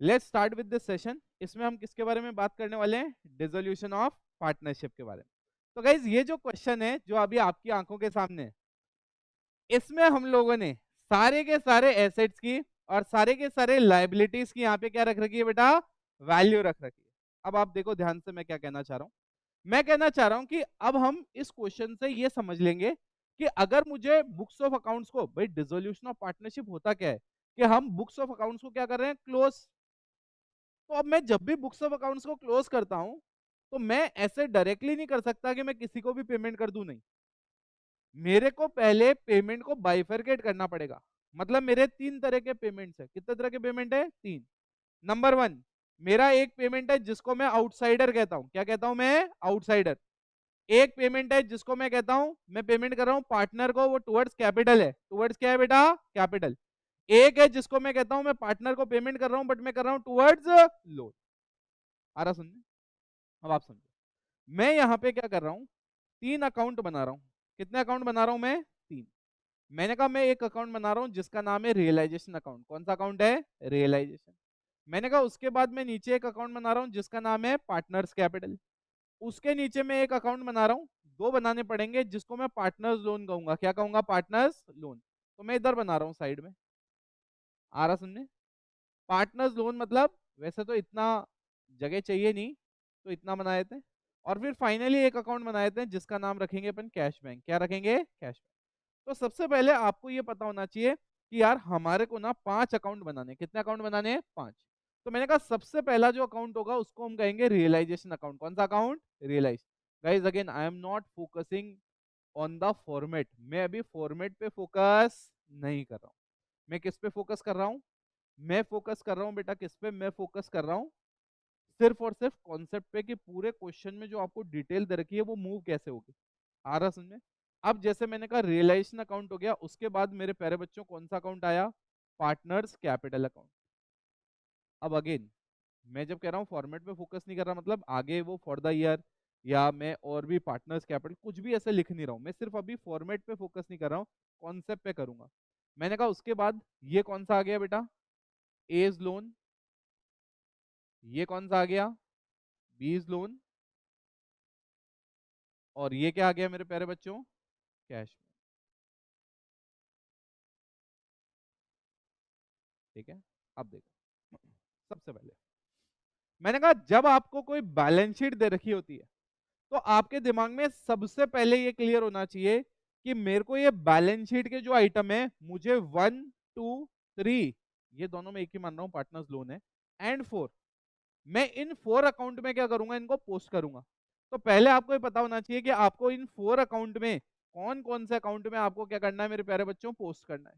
Let's start with this session. इसमें हम किसके बारे में बात करने वाले हैं? डिसोल्यूशन ऑफ पार्टनरशिप के बारे में। तो गाइज ये जो क्वेश्चन है जो अभी आपकी आंखों के सामने है, इसमें हम लोगों ने सारे के सारे एसेट्स की और सारे के सारे लाइबिलिटीज की यहाँ पे क्या रख रखी है बेटा? वैल्यू रख रखी है। अब आप देखो ध्यान से मैं क्या कहना चाह रहा हूँ। मैं कहना चाह रहा हूं कि अब हम इस क्वेश्चन से ये समझ लेंगे कि अगर मुझे बुक्स ऑफ अकाउंट्स को, भाई डिसोल्यूशन ऑफ पार्टनरशिप होता क्या है कि हम बुक्स ऑफ अकाउंट्स को क्या कर रहे हैं? क्लोज। तो अब मैं जब भी बुक्स ऑफ अकाउंट्स को क्लोज करता हूं तो मैं ऐसे डायरेक्टली नहीं कर सकता कि मैं किसी को भी पेमेंट कर दूं, नहीं। मेरे को पहले पेमेंट को बाइफरकेट करना पड़ेगा। मतलब मेरे तीन तरह के पेमेंट्स है। कितने तरह के पेमेंट है? तीन। नंबर वन, मेरा एक पेमेंट है जिसको मैं आउटसाइडर कहता हूं। क्या कहता हूं मैं? आउटसाइडर। एक पेमेंट है जिसको मैं कहता हूं, मैं पेमेंट कर रहा हूं पार्टनर को, वो टुवर्ड्स कैपिटल है। टुवर्ड्स क्या है बेटा? कैपिटल। एक है जिसको मैं कहता हूं मैं पार्टनर को पेमेंट कर रहा हूं बट मैं कर रहा हूं टुवर्ड्स लोन। आ रहा सुनने? अब आप समझो। मैं यहां पे क्या कर रहा हूं? तीन अकाउंट बना रहा हूं। कितने अकाउंट बना रहा हूं मैं? तीन। मैंने कहा मैं एक अकाउंट बना रहा हूं जिसका नाम है रियलाइजेशन अकाउंट। कौन सा अकाउंट है? रियलाइजेशन। मैंने कहा उसके बाद मैं नीचे एक अकाउंट बना रहा हूं जिसका नाम है पार्टनर्स कैपिटल। उसके नीचे मैं एक अकाउंट बना रहा हूँ, दो बनाने पड़ेंगे, जिसको मैं पार्टनर्स लोन कहूंगा। क्या कहूंगा? Partners loan. तो मैं इधर बना रहा हूँ साइड में। आ रहा सुनने? पार्टनर्स लोन मतलब वैसे तो इतना जगह चाहिए नहीं, तो इतना बनाए थे। और फिर फाइनली एक अकाउंट बनाए थे जिसका नाम रखेंगे अपन कैश बैंक। क्या रखेंगे? Cash bank. तो सबसे पहले आपको ये पता होना चाहिए कि यार हमारे को ना पांच अकाउंट बनाने। कितने अकाउंट बनाने हैं? पांच। तो मैंने कहा सबसे पहला जो अकाउंट होगा उसको हम कहेंगे रियलाइजेशन अकाउंट। कौन सा account? Realise. Guys again I am not focusing on the format. मैं अभी फॉर्मेट पे फोकस नहीं कर रहा हूं। मैं किस पे फोकस कर रहा हूं? मैं फोकस कर रहा हूं बेटा किस पे? मैं फोकस कर रहा हूं सिर्फ और सिर्फ कॉन्सेप्ट पे कि पूरे क्वेश्चन में जो आपको डिटेल दे रखी है वो मूव कैसे होगी। आ रहा समझ में? अब जैसे मैंने कहा रियलाइजेशन अकाउंट हो गया, उसके बाद मेरे प्यारे बच्चों कौन सा अकाउंट आया? Partners capital account. अब अगेन मैं जब कह रहा हूँ फॉर्मेट पे फोकस नहीं कर रहा, मतलब आगे वो फॉर द ईयर या मैं और भी पार्टनर्स कैपिटल कुछ भी ऐसे लिख नहीं रहा हूँ। मैं सिर्फ अभी फॉर्मेट पे फोकस नहीं कर रहा हूँ, कॉन्सेप्ट पे करूंगा। मैंने कहा उसके बाद ये कौन सा आ गया बेटा? A's loan. ये कौन सा आ गया? बीज लोन। और ये क्या आ गया मेरे प्यारे बच्चों? कैश। ठीक है। अब देखो, सबसे पहले मैंने कहा जब आपको कोई बैलेंस शीट दे रखी होती है तो आपके दिमाग में सबसे पहले ये क्लियर होना चाहिए कि मेरे को ये बैलेंस शीट के जो आइटम है, मुझे वन, टू, थ्री, ये दोनों में एक ही मान रहा हूं पार्टनर्स लोन है, एंड फोर, मैं इन फोर अकाउंट में क्या करूंगा? इनको पोस्ट करूंगा। तो पहले आपको ये पता होना चाहिए कि आपको इन फोर अकाउंट में कौन कौन से अकाउंट में आपको क्या करना है मेरे प्यारे बच्चों? पोस्ट करना है।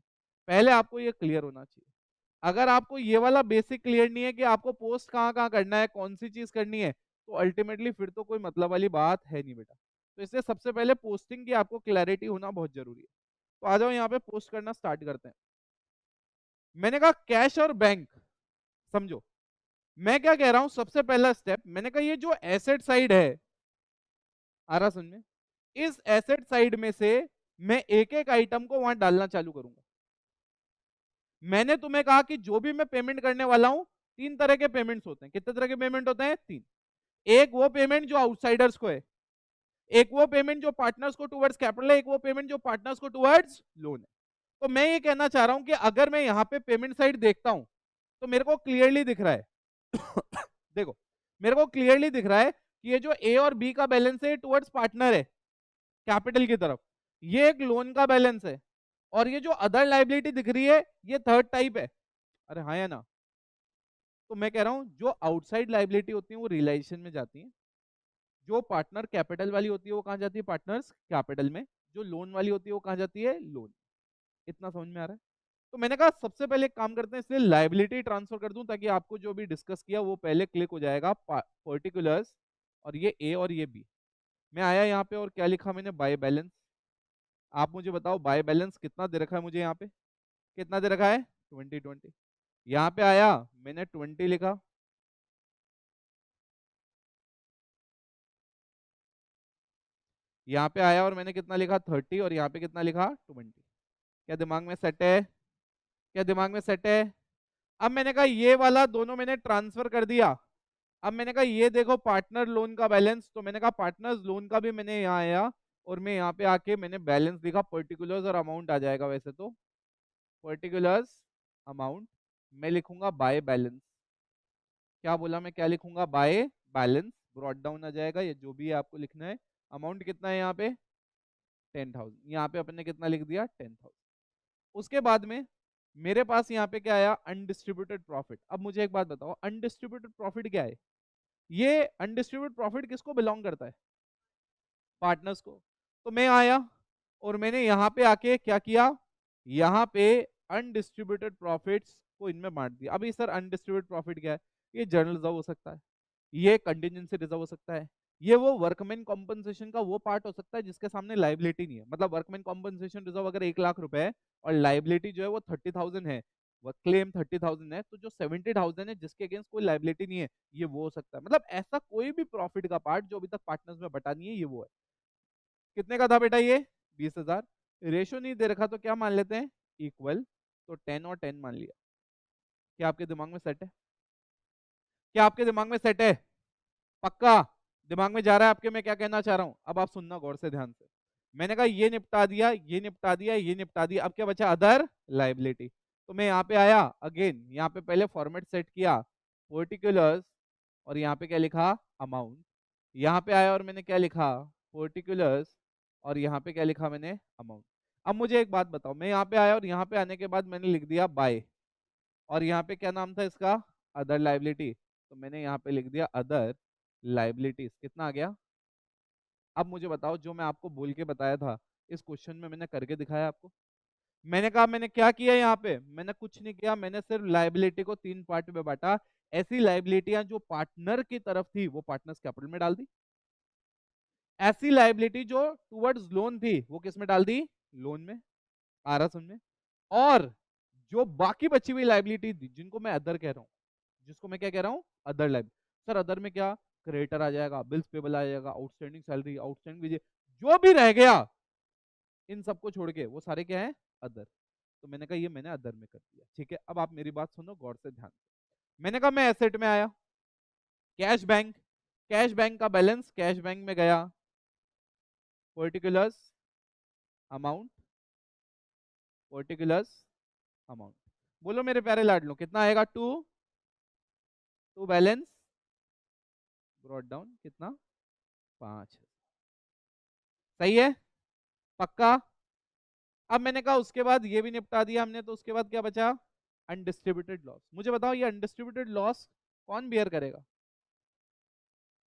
पहले आपको ये क्लियर होना चाहिए। अगर आपको ये वाला बेसिक क्लियर नहीं है कि आपको पोस्ट कहाँ कहाँ करना है, कौन सी चीज करनी है, तो अल्टीमेटली फिर तो कोई मतलब वाली बात है नहीं बेटा। तो इसलिए सबसे पहले पोस्टिंग की आपको क्लैरिटी होना बहुत जरूरी है। तो आ जाओ यहाँ पे पोस्ट करना स्टार्ट करते हैं। मैंने कहा कैश और बैंक। समझो मैं क्या कह रहा हूं। सबसे पहला स्टेप मैंने कहा ये जो एसेट साइड है, आ रहा समझ में? इस एसेट साइड में से मैं एक एक आइटम को वहां डालना चालू करूंगा। मैंने तुम्हें कहा कि जो भी मैं पेमेंट करने वाला हूं, तीन तरह के पेमेंट्स होते हैं। कितने तरह के पेमेंट होते हैं? तीन। एक वो पेमेंट जो आउटसाइडर्स को है, एक वो पेमेंट जो पार्टनर्स को टुवर्ड्स कैपिटल है, एक वो पेमेंट जो पार्टनर्स को टुवर्ड्स लोन है। तो मैं ये कहना चाह रहा हूं कि अगर मैं यहाँ पे पेमेंट साइड देखता हूं तो मेरे को क्लियरली दिख रहा है देखो, मेरे को क्लियरली दिख रहा है कि ये जो ए और बी का बैलेंस है टुवर्ड्स पार्टनर है कैपिटल की तरफ, ये एक लोन का बैलेंस है। और ये जो अदर लाइबिलिटी दिख रही है ये थर्ड टाइप है। अरे हाँ या ना? तो मैं कह रहा हूं जो आउटसाइड लाइबिलिटी होती है वो रियलाइजेशन में जाती है, जो पार्टनर कैपिटल वाली होती है वो कहाँ जाती है? पार्टनर्स कैपिटल में। जो लोन वाली होती है वो कहाँ जाती है? लोन। इतना समझ में आ रहा है? तो मैंने कहा सबसे पहले एक काम करते हैं, इसलिए लाइबिलिटी ट्रांसफर कर दूं ताकि आपको जो भी डिस्कस किया वो पहले क्लिक हो जाएगा पर्टिकुलर्स। और ये ए और ये बी। मैं आया यहाँ पे और क्या लिखा मैंने? By balance. आप मुझे बताओ बाय बैलेंस कितना दे रखा है मुझे यहाँ पे? कितना दे रखा है? 2020। यहाँ पे आया मैंने 20 लिखा। यहाँ पे आया और मैंने कितना लिखा? 30। और यहाँ पे कितना लिखा? 20। क्या दिमाग में सेट है? क्या दिमाग में सेट है? अब मैंने कहा ये वाला दोनों मैंने ट्रांसफर कर दिया। अब मैंने कहा ये देखो पार्टनर लोन का बैलेंस, तो मैंने कहा पार्टनर्स लोन का भी मैंने यहाँ आया और मैं यहाँ पे आके मैंने बैलेंस लिखा, पर्टिकुलर्स और अमाउंट आ जाएगा वैसे तो, पर्टिकुलर्स अमाउंट, मैं लिखूंगा बाय बैलेंस। क्या बोला मैं, क्या लिखूंगा, बाय बैलेंस, ब्रॉट डाउन आ जाएगा, ये जो भी है आपको लिखना है। अमाउंट कितना है यहाँ पे 10,000, यहाँ पे अपने कितना लिख दिया 10,000। उसके बाद में मेरे पास यहाँ पे क्या आया, अनडिस्ट्रीब्यूटेड प्रॉफिट। अब मुझे एक बात बताओ, अनडिस्ट्रीब्यूटेड प्रॉफिट क्या है, ये अनडिस्ट्रीब्यूटेड प्रॉफिट किसको बिलोंग करता है, पार्टनर्स को। तो मैं आया और मैंने यहाँ पे आके क्या किया, यहाँ पे अनडिस्ट्रीब्यूटेड प्रॉफिट्स को इनमें बांट दिया। अभी सर अनडिस्ट्रीब्यूटेड प्रॉफिट क्या है, ये जर्नल रिजर्व हो सकता है, ये कंटिजेंसी रिजर्व हो सकता है, ये वो वर्कमैन कॉम्पनसेशन का वो पार्ट हो सकता है जिसके सामने लाइबिलिटी नहीं है। मतलब वर्कमैन कॉम्पनसेशन रिजर्व अगर 1,00,000 रुपए है और लाइबिलिटी जो है वो 30,000 है, वो क्लेम 30,000 है, तो जो 70,000 है जिसके अगेंस्ट कोई लाइबिलिटी नहीं है, ये वो हो सकता है। मतलब ऐसा कोई भी प्रॉफिट का पार्ट जो अभी तक पार्टनर्स में बटा नहीं है, ये वो है। कितने का था बेटा ये 20,000, रेशो नहीं दे रखा तो क्या मान लेते हैं, इक्वल, तो 10 और 10 मान लिया। क्या आपके दिमाग में सेट है, क्या आपके दिमाग में सेट है, पक्का दिमाग में जा रहा है आपके मैं क्या कहना चाह रहा हूं। अब आप सुनना गौर से ध्यान से, मैंने कहा ये निपटा दिया, ये निपटा दिया, ये निपटा दिया, अब क्या बचा, अदर लाइबिलिटी। तो मैं यहाँ पे आया अगेन, यहाँ पे पहले फॉर्मेट सेट किया पर्टिकुलर्स, और यहाँ पे क्या लिखा अमाउंट, यहाँ पे आया और मैंने क्या लिखा पर्टिकुलर्स, और यहाँ पे क्या लिखा मैंने अमाउंट। अब मुझे एक बात बताओ, मैं यहाँ पे आया और यहाँ पे आने के बाद मैंने लिख दिया बाय, और यहाँ पे क्या नाम था इसका, अदर लाइबिलिटी, तो मैंने यहाँ पे लिख दिया अदर लाइबिलिटीज। कितना आ गया, अब मुझे बताओ, जो मैं आपको बोल के बताया था इस क्वेश्चन में मैंने करके दिखाया आपको। मैंने कहा मैंने क्या किया यहाँ पे, मैंने कुछ नहीं किया, मैंने सिर्फ लाइबिलिटी को 3 पार्ट में बांटा। ऐसी लाइबिलिटियां जो पार्टनर की तरफ थी वो पार्टनर्स कैपिटल में डाल दी, ऐसी लाइबिलिटी जो टुवर्ड्स लोन थी वो किस में डाल दी, लोन में। आ रहा समझ में। और जो बाकी बची हुई लाइबिलिटी थी जिनको मैं अदर कह रहा हूँ, जिसको मैं क्या कह रहा हूँ, अदर लाइबिलिटी। सर अदर में क्या, क्रेडिटर आ जाएगा, बिल्स पेबल आ जाएगा, आउटस्टैंडिंग सैलरी, आउटस्टैंडिंग, जो भी रह गया इन सबको छोड़ के वो सारे क्या है, अदर। तो मैंने कहा ये मैंने अदर में कर दिया, ठीक है। अब आप मेरी बात सुनो गौर से ध्यान से। मैंने कहा मैं एसेट में आया, कैश बैंक, कैश बैंक का बैलेंस, कैश बैंक में गया, पर्टिकुलर्स अमाउंट, पर्टिकुलर्स अमाउंट, बोलो मेरे प्यारे लाडलो कितना आएगा, to, to balance, brought down कितना 5, सही है, पक्का। अब मैंने कहा उसके बाद ये भी निपटा दिया हमने, तो उसके बाद क्या बचा, अनडिस्ट्रीब्यूटेड लॉस। मुझे बताओ ये अनडिस्ट्रीब्यूटेड लॉस कौन बियर करेगा,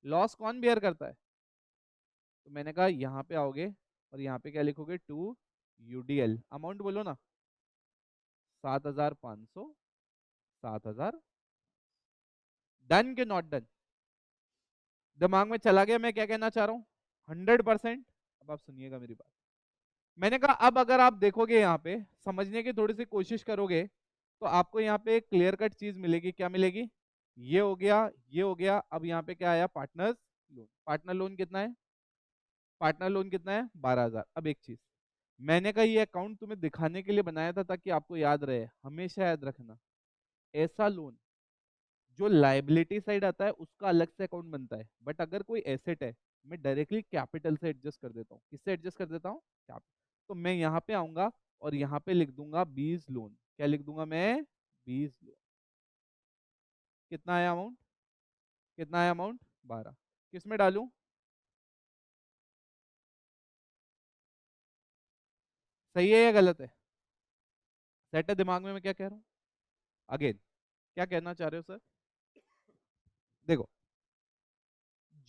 लॉस कौन बियर करता है। तो मैंने कहा यहाँ पे आओगे और यहाँ पे क्या लिखोगे, टू यूडीएल, अमाउंट बोलो ना, 7,500, 7,000। डन के नॉट डन, दिमाग में चला गया मैं क्या कहना चाह रहा हूँ, 100%। अब आप सुनिएगा मेरी बात। मैंने कहा अब अगर आप देखोगे यहाँ पे समझने की थोड़ी सी कोशिश करोगे, तो आपको यहाँ पे एक क्लियर कट चीज मिलेगी। क्या मिलेगी, ये हो गया, ये हो गया। अब यहाँ पे क्या आया, पार्टनर्स लोन। पार्टनर लोन कितना है, पार्टनर लोन कितना है 12,000। अब एक चीज, मैंने कहा ये अकाउंट तुम्हें दिखाने के लिए बनाया था ताकि आपको याद रहे, हमेशा याद रखना, ऐसा लोन जो लाइबिलिटी साइड आता है उसका अलग से अकाउंट बनता है, बट अगर कोई एसेट है मैं डायरेक्टली कैपिटल से एडजस्ट कर देता हूँ। किससे एडजस्ट कर देता हूँ, कैपिटल। तो मैं यहाँ पे आऊंगा और यहाँ पे लिख दूंगा 20 लोन। क्या लिख दूंगा मैं, 20 लोन। कितना आया अमाउंट, कितना आया अमाउंट 12। किस में डालूं, सही है या गलत है, सेट है दिमाग में मैं क्या कह रहा हूँ। अगेन क्या कहना चाह रहे हो सर, देखो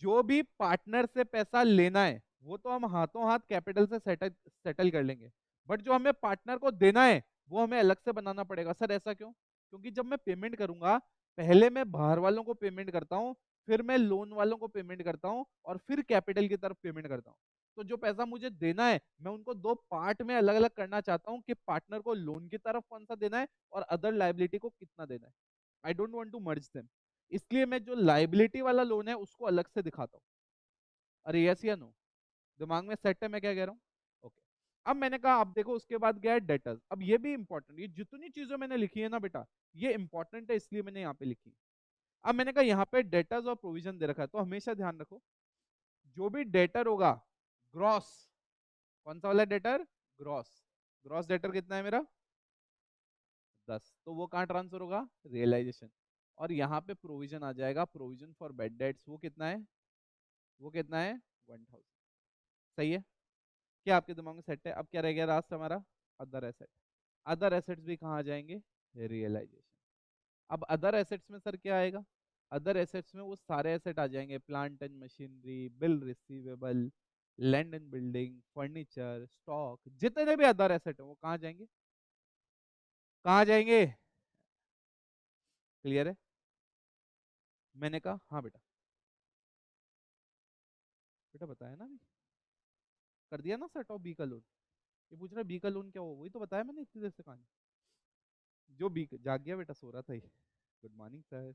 जो भी पार्टनर से पैसा लेना है वो तो हम हाथों हाथ कैपिटल से सेटल सेटल कर लेंगे, बट जो हमें पार्टनर को देना है वो हमें अलग से बनाना पड़ेगा। सर ऐसा क्यों, क्योंकि जब मैं पेमेंट करूंगा पहले मैं बाहर वालों को पेमेंट करता हूँ, फिर मैं लोन वालों को पेमेंट करता हूँ, और फिर कैपिटल की तरफ पेमेंट करता हूँ। तो जो पैसा मुझे देना है मैं उनको दो पार्ट में अलग अलग करना चाहता हूँ कि पार्टनर को लोन की तरफ कौन सा देना है और अदर लाइबिलिटी को कितना देना है। I don't want to merge them, इसलिए मैं जो लाइबिलिटी वाला लोन है उसको अलग से दिखाता हूँ। अरे यस या नो, दिमाग में सेट है मैं क्या कह रहा हूँ, ओके। अब मैंने कहा आप देखो उसके बाद गया है डेटर्स। अब ये भी इंपॉर्टेंट, ये जितनी चीजें मैंने लिखी है ना बेटा ये इंपॉर्टेंट है, इसलिए मैंने यहाँ पे लिखी। अब मैंने कहा यहाँ पे डेटर्स और प्रोविजन दे रखा है, तो हमेशा ध्यान रखो जो भी डेटर होगा ग्रॉस, कौन सा वाला डेटर, ग्रॉस। ग्रॉस डेटर कितना है मेरा 10, तो वो कहाँ ट्रांसफर होगा, रियलाइजेशन। और यहाँ पे प्रोविजन आ जाएगा, प्रोविजन फॉर बैड डेट्स, वो कितना है, वो कितना है 1000। सही है, क्या आपके दिमाग में सेट है। अब क्या रह गया लास्ट हमारा, अदर एसेट। अदर एसेट्स भी कहाँ आ जाएंगे, रियलाइजेशन। अब अदर एसेट्स में सर क्या आएगा, अदर एसेट्स में वो सारे एसेट आ जाएंगे, plant and machinery, bill receivable, land and building, furniture, stock, जितने भी अदर एसेट है वो कहाँ जाएंगे, कहाँ जाएंगे। क्लियर है, मैंने कहा हाँ बेटा, बेटा बताया ना अभी, कर दिया ना सेट ऑफ बी का लोन। ये पूछ रहा बी का लोन क्या हो, वही तो बताया मैंने इतनी देर से कहानी। जो बी जाग गया बेटा, सो रहा था ये। Good morning sir.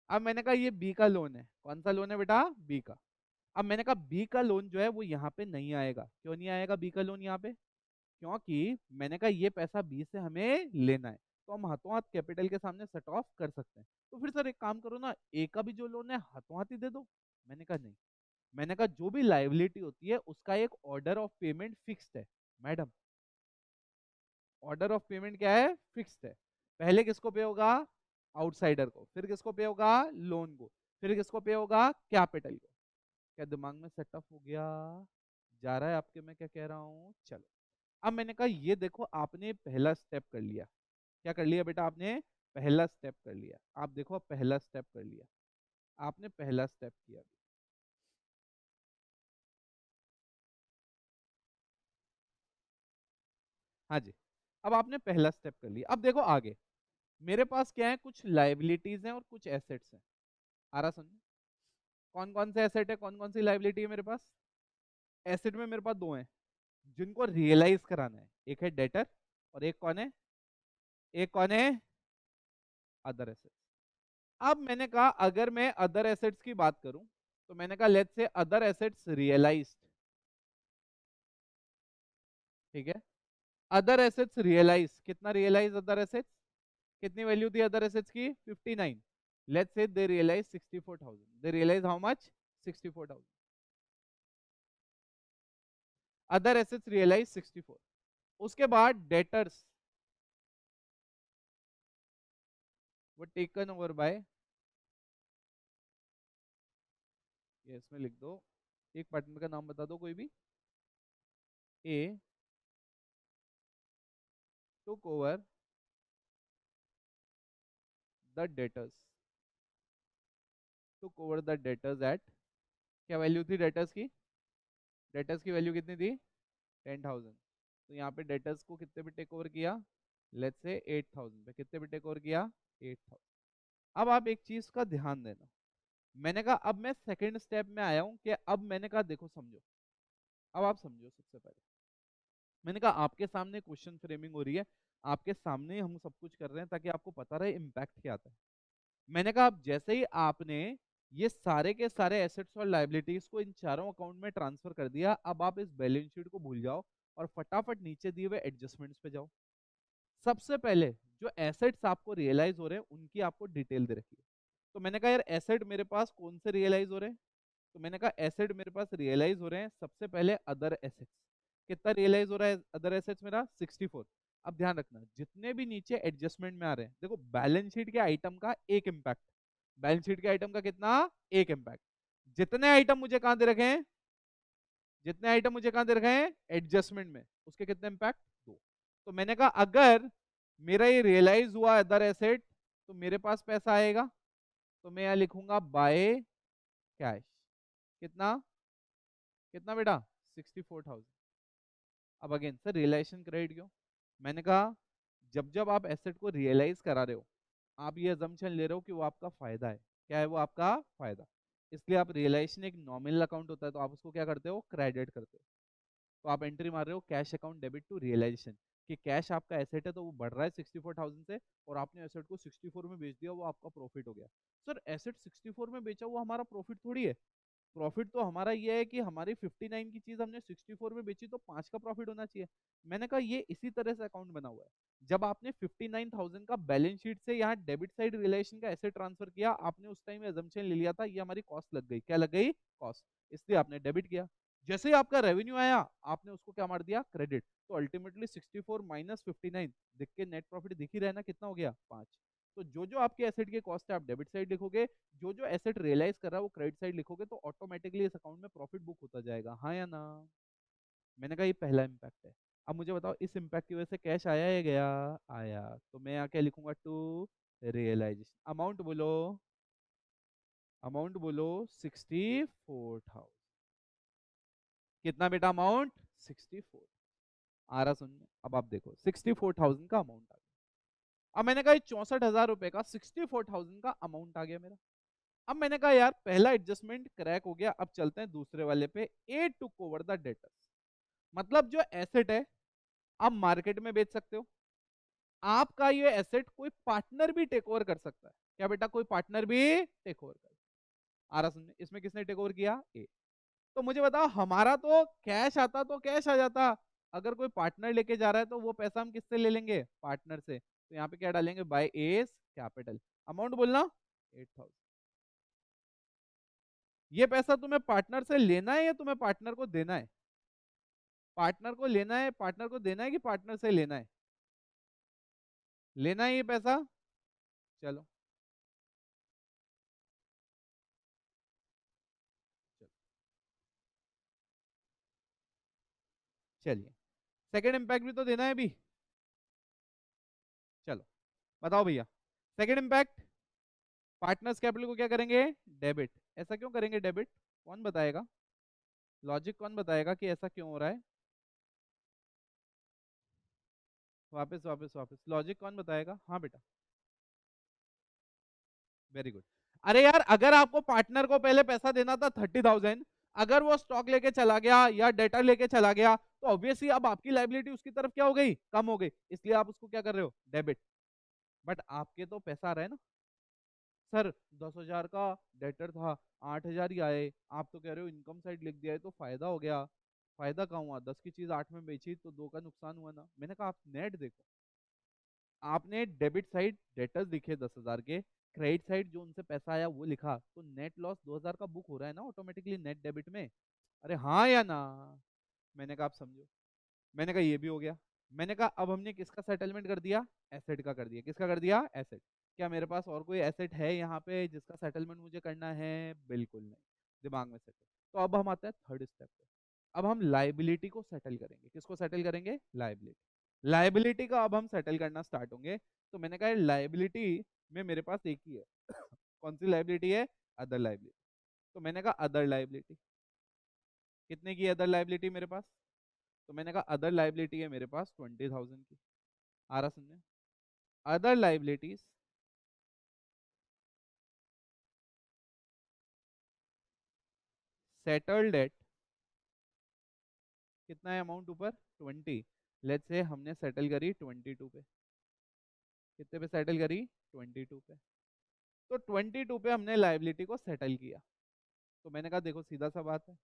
अब मैंने कहा ये बी का लोन है, कौन सा लोन है बेटा, बी का। अब मैंने कहा बी का लोन जो है वो यहाँ पे नहीं आएगा, क्यों नहीं आएगा बी का लोन यहाँ पे, क्योंकि मैंने कहा ये पैसा बी से हमें लेना है, तो हम हाथों हाथ कैपिटल के सामने सेट ऑफ कर सकते हैं। तो फिर सर एक काम करो ना, ए का भी जो लोन है हाथों हाथ ही दे दो। मैंने कहा नहीं, मैंने कहा जो भी लाइबिलिटी होती है उसका एक ऑर्डर ऑफ पेमेंट फिक्स्ड है मैडम। ऑर्डर ऑफ पेमेंट क्या है, फिक्स्ड है। पहले किसको पे होगा, आउटसाइडर को, फिर किसको पे होगा, लोन को, फिर किसको पे होगा, कैपिटल को। क्या दिमाग में सेटअप हो गया, जा रहा है आपके मैं क्या कह रहा हूँ। चलो अब मैंने कहा ये देखो आपने पहला स्टेप कर लिया, क्या कर लिया बेटा आपने, पहला स्टेप कर लिया। आप देखो पहला स्टेप कर लिया, आपने पहला स्टेप किया। हाँ जी, अब आपने पहला स्टेप कर लिया। अब देखो आगे मेरे पास क्या है, कुछ लाइबिलिटीज हैं और कुछ एसेट्स हैं। आ रहा समझ, कौन कौन से एसेट है, कौन कौन सी लाइबिलिटी है मेरे पास। एसेट में मेरे पास दो हैं जिनको रियलाइज कराना है, एक है डेटर और एक कौन है, एक कौन है, अदर एसेट्स। अब मैंने कहा अगर मैं अदर एसेट्स की बात करूं, तो मैंने कहा let's say other assets realised, ठीक है। अदर एसेट्स रियलाइज, कितना रियलाइज अदर एसेट्स, कितनी वैल्यू थी अदर एसेट्स की 59। Let's say they realise 64,000, they realise how much 64,000। Other assets realise 64। उसके बाद डेटर्स वो टेकन ओवर बाय, ये इसमें लिख दो, एक पार्टनर का नाम बता दो कोई भी, a took over the debtors, took over the debtors at, क्या वैल्यू थी डेटर्स की, डेटर्स की वैल्यू कितनी थी 10,000। तो यहाँ पे डेटर्स को कितने पे टेक ओवर किया, लेट्स से 8,000 पे, कितने पे टेक ओवर किया 8,000। अब आप एक चीज का ध्यान देना, मैंने कहा अब मैं सेकंड स्टेप में आया हूं कि अब मैंने कहा देखो समझो, अब आप समझो। सबसे पहले मैंने कहा आपके सामने क्वेश्चन फ्रेमिंग हो रही है, आपके सामने ही हम सब कुछ कर रहे हैं ताकि आपको पता रहे इम्पैक्ट क्या आता है। मैंने कहा अब जैसे ही आपने ये सारे के सारे एसेट्स और लाइबिलिटीज को इन चारों अकाउंट में ट्रांसफर कर दिया, अब आप इस बैलेंस शीट को भूल जाओ और फटाफट नीचे दिए हुए एडजस्टमेंट्स पे जाओ। सबसे पहले जो एसेट्स आपको रियलाइज हो रहे हैं उनकी आपको डिटेल दे रखी है। तो मैंने कहा यार एसेट मेरे पास कौन से रियलाइज हो रहे हैं, तो मैंने कहा एसेट मेरे पास रियलाइज हो रहे हैं सबसे पहले अदर एसेट्स। कितना रियलाइज हो रहा है अदर एसेट्स मेरा 64। अब ध्यान रखना जितने भी नीचे एडजस्टमेंट में आ रहे हैं, देखो बैलेंस शीट के आइटम का एक इम्पैक्ट, बैलेंस शीट के आइटम का कितना, एक इम्पैक्ट। जितने आइटम मुझे कहां दे रखे हैं, जितने आइटम मुझे कहां दे रखे हैं एडजस्टमेंट में, उसके कितने इम्पैक्ट, दो। तो मैंने कहा अगर मेरा ये रियलाइज हुआ अदर एसेट तो मेरे पास पैसा आएगा, तो मैं यहां लिखूंगा बाय कैश। कितना, कितना बेटा 64,000। अब अगेन सर रियलाइजेशन क्रेडिट क्यों, मैंने कहा जब जब आप एसेट को रियलाइज करा रहे हो आप ये अजम्पशन ले रहे हो कि वो आपका फायदा है, क्या है वो आपका फायदा, इसलिए आप रियलाइजेशन एक नॉमिनल अकाउंट होता है तो आप उसको क्या करते हो, क्रेडिट करते हो। तो आप एंट्री मार रहे हो cash account debit to realisation, कि कैश आपका एसेट है तो वो बढ़ रहा है 64,000 से, और आपने एसेट को 64 में बेच दिया, वो आपका प्रॉफिट हो गया। सर एसेट 64 में बेचा हुआ हमारा प्रॉफिट थोड़ी है, प्रॉफिट तो हमारा ये है कि हमारी 59 की चीज हमने 64 में बेची तो 5 का प्रॉफिट होना चाहिए। मैंने कहा ये इसी तरह से अकाउंट बना हुआ है। जब आपने 59,000 का बैलेंस शीट से यहाँ डेबिट साइड रिलेशन का एसेट ट्रांसफर किया, आपने उस टाइम अजम्पशन ले लिया था ये हमारी कॉस्ट लग गई। क्या लग गई? कॉस्ट। इसलिए आपने डेबिट किया। जैसे ही आपका रेवेन्यू आया, आपने उसको क्या मार दिया? क्रेडिट। तो अल्टीमेटली 64 माइनस 59 दिख के नेट प्रॉफिट दिख ही रहा है ना, कितना हो गया? 5। तो जो जो आपके एसेट की कॉस्ट है आप डेबिट साइड लिखोगे, जो जो एसेट रियलाइज कर रहा है वो क्रेडिट साइड लिखोगे, तो ऑटोमेटिकली इस अकाउंट में प्रॉफिट बुक होता जाएगा। हाँ या ना? मैंने कहा ये पहला इम्पैक्ट है। अब मुझे बताओ इस इम्पैक्ट की वजह से कैश आया या गया? आया। तो मैं यहाँ क्या लिखूंगा? To realisation. अमाउंट बोलो, अमाउंट बोलो 64,000। कितना बेटा अमाउंट? 64। आ रहा सुनने? अब आप देखो 64,000 का अमाउंट आ गया। अब मैंने कहा 64,000 रुपए का 64,000 का अमाउंट आ गया मेरा। अब मैंने कहा यार पहला एडजस्टमेंट क्रैक हो गया, अब चलते हैं दूसरे वाले पे। ए टुक ओवर द डेटर्स। मतलब जो एसेट है आप मार्केट में बेच सकते हो, आपका ये एसेट कोई पार्टनर भी टेक ओवर कर सकता है। क्या बेटा? कोई पार्टनर भी टेक ओवर कर। आ रहा सुनने? इसमें किसने टेक ओवर किया? ए। तो मुझे बताओ हमारा तो कैश आता तो कैश आ जाता, अगर कोई पार्टनर लेके जा रहा है तो वो पैसा हम किससे ले लेंगे? पार्टनर से। तो यहाँ पे क्या डालेंगे? By S capital. अमाउंट बोलना 8,000। ये पैसा तुम्हें पार्टनर से लेना है या तुम्हें पार्टनर को देना है? पार्टनर को लेना है, पार्टनर को देना है कि पार्टनर से लेना है? लेना है ये पैसा। चलो चलो चलिए, सेकंड इम्पैक्ट भी तो देना है अभी। चलो बताओ भैया। सेकंड इम्पैक्ट, पार्टनर्स कैपिटल को क्या करेंगे? डेबिट। ऐसा क्यों करेंगे डेबिट? कौन बताएगा? लॉजिक कौन बताएगा कि ऐसा क्यों हो रहा है? वापस वापस वापस, लॉजिक कौन बताएगा? हाँ बेटा। Very good. अरे यार अगर आपको पार्टनर को पहले पैसा देना था 30,000, अगर वो स्टॉक लेके चला गया या डेटा लेके चला गया, तो ऑब्वियसली अब आपकी लाइबिलिटी उसकी तरफ क्या हो गई? कम हो गई। इसलिए आप उसको क्या कर रहे हो? डेबिट। बट आपके तो पैसा आ रहा है ना। सर 10,000 का डेटर था, 8,000 ही आए। आप तो कह रहे हो इनकम साइड लिख दिया है तो फायदा हो गया। फायदा कहाँ हुआ? 10 की चीज 8 में बेची तो 2 का नुकसान हुआ ना। मैंने कहा आप नेट देखो। आपने डेबिट साइड डेटर्स दिखे 10,000 के, क्रेडिट साइड जो उनसे पैसा आया वो लिखा, तो नेट लॉस 2,000 का बुक हो रहा है ना ऑटोमेटिकली नेट डेबिट में। अरे हाँ या ना? मैंने कहा आप समझो। मैंने कहा ये भी हो गया। मैंने कहा अब हमने किसका सेटलमेंट कर दिया? एसेट का कर दिया। किसका कर दिया? एसेट। क्या मेरे पास और कोई एसेट है यहाँ पे जिसका सेटलमेंट मुझे करना है? बिल्कुल नहीं। दिमाग में सेटल। तो अब हम आते हैं थर्ड स्टेप पे। अब हम लाइबिलिटी को सेटल करेंगे। किसको सेटल करेंगे? लाइबिलिटी। लाइबिलिटी का अब हम सेटल करना स्टार्ट होंगे। तो मैंने कहा लाइबिलिटी में मेरे पास एक ही है। कौन सी लाइबिलिटी है? Other liability. तो मैंने कहा अदर लाइबिलिटी। कितने की अदर लाइबिलिटी मेरे पास? तो मैंने कहा अदर लाइबिलिटी है मेरे पास 20,000 की। आ रहा सुनने? अदर लाइबिलिटीज सेटल्ड एट, कितना है अमाउंट ऊपर? 20। लेट्स से हमने सेटल करी 22 पे। कितने पे सेटल करी? 22 पे। तो 22 पे हमने लाइबिलिटी को सेटल किया। तो मैंने कहा देखो सीधा सा बात है,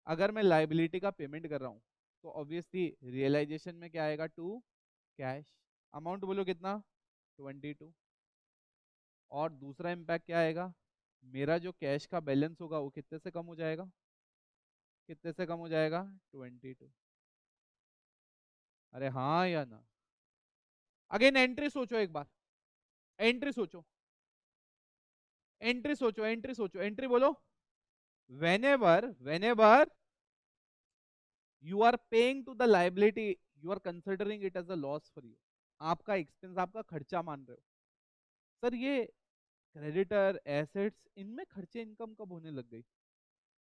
अगर मैं लाइबिलिटी का पेमेंट कर रहा हूँ तो ऑब्वियसली रियलाइजेशन में क्या आएगा? To cash. अमाउंट बोलो कितना? 22। और दूसरा इम्पैक्ट क्या आएगा? मेरा जो कैश का बैलेंस होगा वो कितने से कम हो जाएगा? कितने से कम हो जाएगा? 22। अरे हाँ या ना? अगेन एंट्री सोचो एक बार। एंट्री सोचो, एंट्री सोचो, एंट्री सोचो, एंट्री बोलो। whenever you are paying to the liability, you are considering it as a loss for you। आपका एक्सपेंस, आपका खर्चा मान रहे हो। सर ये क्रेडिटर एसेट्स इनमें खर्चे इनकम कब होने लग गई?